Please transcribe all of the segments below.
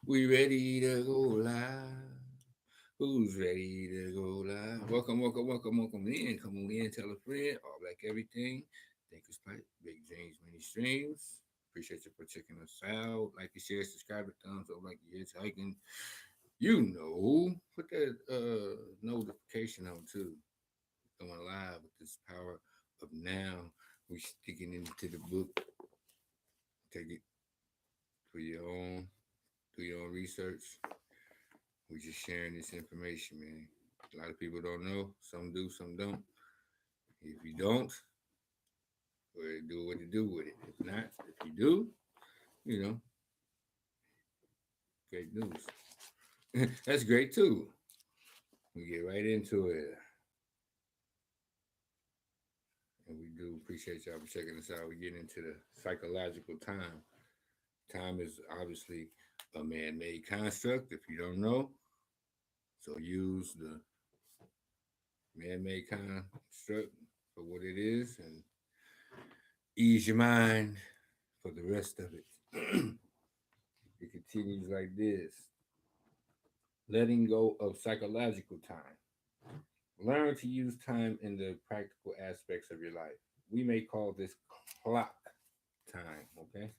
We ready to go live. Who's ready to go live? Welcome in. Come on in, tell a friend. All black everything. Think it's pipe. Big James mini streams. Appreciate you for checking us out. Like and share, subscribe, and thumbs up like you're hitchhiking. Put that notification on too. Going live with this power of now. We sticking into the book. Take it for your own, do your own research. We just sharing this information, man. A lot of people don't know. Some do, some don't. If you don't, well, do what you do with it. If not, if you do, you know, great news. That's great too. We get right into it. And we do appreciate y'all for checking us out. We get into the psychological time. Time is obviously a man made construct, if you don't know. So use the man made construct for what it is and ease your mind for the rest of it. It continues like this: letting go of psychological time. Learn to use time in the practical aspects of your life. We may call this clock time, okay?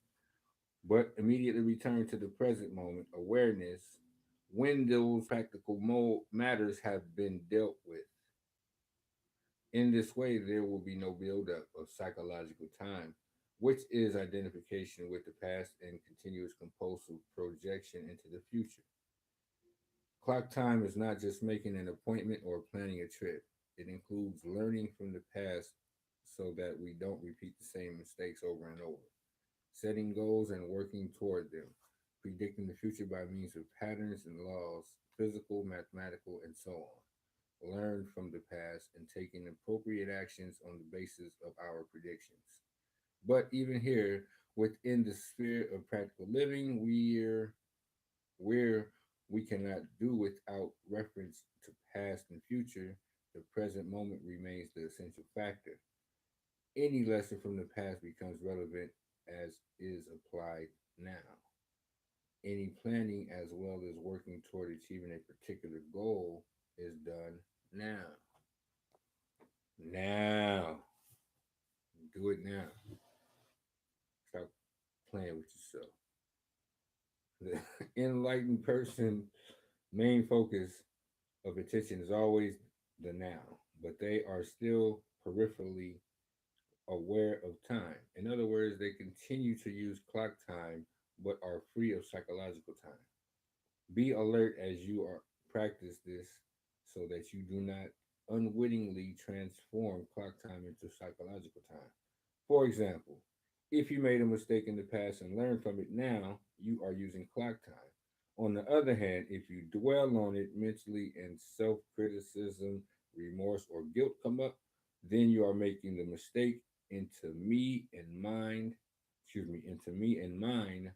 But immediately return to the present moment awareness when those practical matters have been dealt with. In this way, there will be no buildup of psychological time, which is identification with the past and continuous compulsive projection into the future. Clock time is not just making an appointment or planning a trip, it includes learning from the past so that we don't repeat the same mistakes over and over, setting goals and working toward them, predicting the future by means of patterns and laws, physical, mathematical, and so on. Learn from the past and taking appropriate actions on the basis of our predictions. But even here, within the sphere of practical living, where we cannot do without reference to past and future, the present moment remains the essential factor. Any lesson from the past becomes relevant as is applied now. Any planning as well as working toward achieving a particular goal is done now. Now. Do it now. Stop playing with yourself. The enlightened person main focus of attention is always the now, but they are still peripherally aware of time. In other words, they continue to use clock time but are free of psychological time. Be alert as you are practice this so that you do not unwittingly transform clock time into psychological time. For example, if you made a mistake in the past and learn from it now, you are using clock time. On the other hand, if you dwell on it mentally and self criticism, remorse, or guilt come up, then you are making the mistake into me and mind, into me and mine.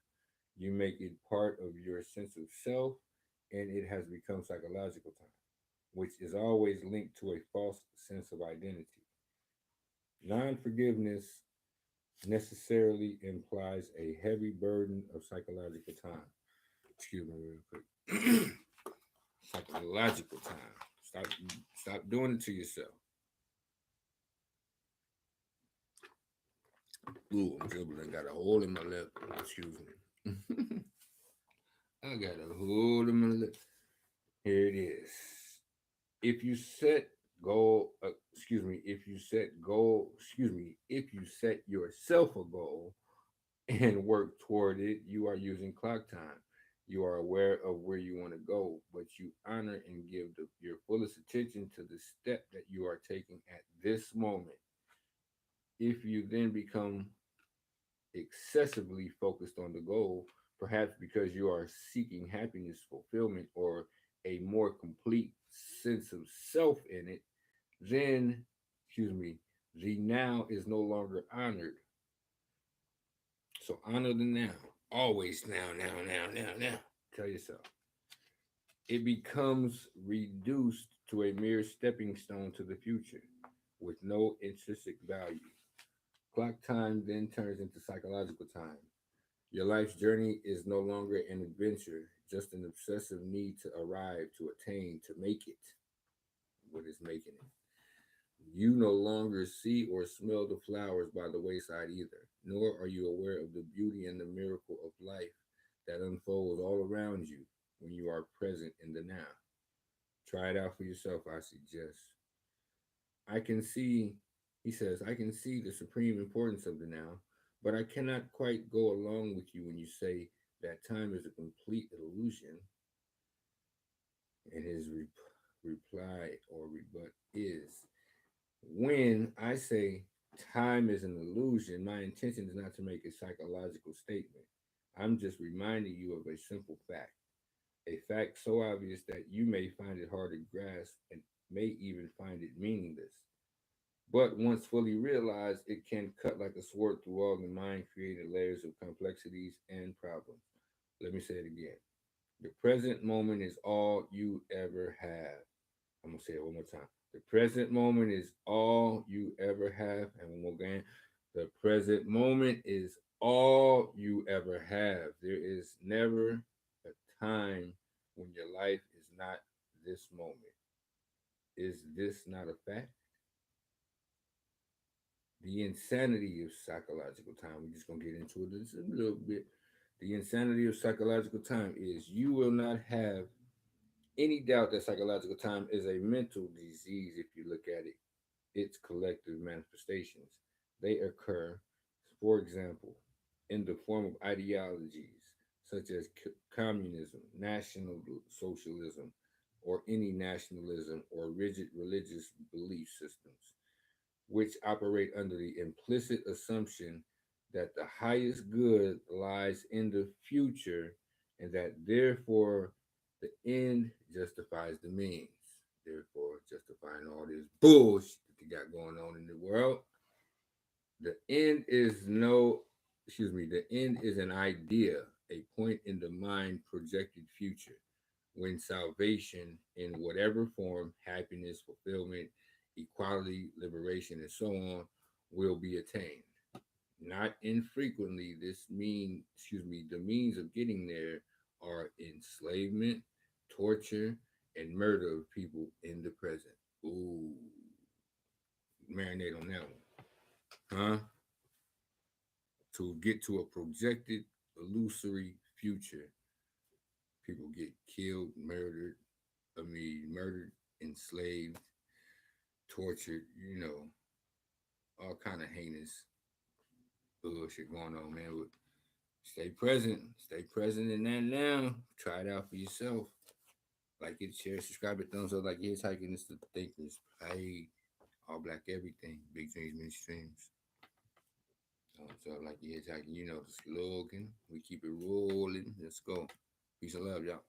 You make it part of your sense of self, and it has become psychological time, which is always linked to a false sense of identity. Non forgiveness necessarily implies a heavy burden of psychological time. Excuse me, real quick. Psychological time. Stop, stop doing it to yourself. Ooh, I'm dribbling. Got a hole in my lip. Excuse me. I got a hole in my lip. Here it is. If you set if you set yourself a goal and work toward it, you are using clock time. You are aware of where you want to go, but you honor and give your fullest attention to the step that you are taking at this moment. If you then become excessively focused on the goal, perhaps because you are seeking happiness, fulfillment, or a more complete sense of self in it, then, the now is no longer honored. So honor the now. Always now. Tell yourself. It becomes reduced to a mere stepping stone to the future with no intrinsic value. Clock time then turns into psychological time. Your life's journey is no longer an adventure, just an obsessive need to arrive, to attain, to make it. What is making it? You no longer see or smell the flowers by the wayside either, nor are you aware of the beauty and the miracle of life that unfolds all around you when you are present in the now. Try it out for yourself, I suggest. I can see, he says, I can see the supreme importance of the now, but I cannot quite go along with you when you say that time is a complete illusion. And his reply or rebut is, when I say time is an illusion, my intention is not to make a psychological statement. I'm just reminding you of a simple fact, a fact so obvious that you may find it hard to grasp and may even find it meaningless. But once fully realized, it can cut like a sword through all the mind created layers of complexities and problems. Let me say it again. The present moment is all you ever have. I'm going to say it one more time. The present moment is all you ever have. And one more again. The present moment is all you ever have. There is never a time when your life is not this moment. Is this not a fact? The insanity of psychological time. We're just gonna get into it just a little bit. The insanity of psychological time is you will not have any doubt that psychological time is a mental disease if you look at its collective manifestations. They occur, for example, in the form of ideologies such as communism, national socialism, or any nationalism or rigid religious belief systems which operate under the implicit assumption that the highest good lies in the future and that therefore the end justifies the means. Therefore, justifying all this bullshit that they got going on in the world. The end is no, excuse me, the end is an idea, a point in the mind projected future when salvation in whatever form, happiness, fulfillment, equality, liberation, and so on, will be attained. Not infrequently, the means of getting there are enslavement, torture, and murder of people in the present. Ooh, marinate on that one. Huh? To get to a projected, illusory future, people get killed, murdered, enslaved, tortured, all kind of heinous bullshit going on, man. But stay present in that now. Try it out for yourself. Like it, share, subscribe, it, thumbs up. Like it's hiking. It's the thinkers. Hey, all black everything. Big dreams, many streams. Thumbs up, like it's hiking. You know the slogan. We keep it rolling. Let's go. Peace and love, y'all.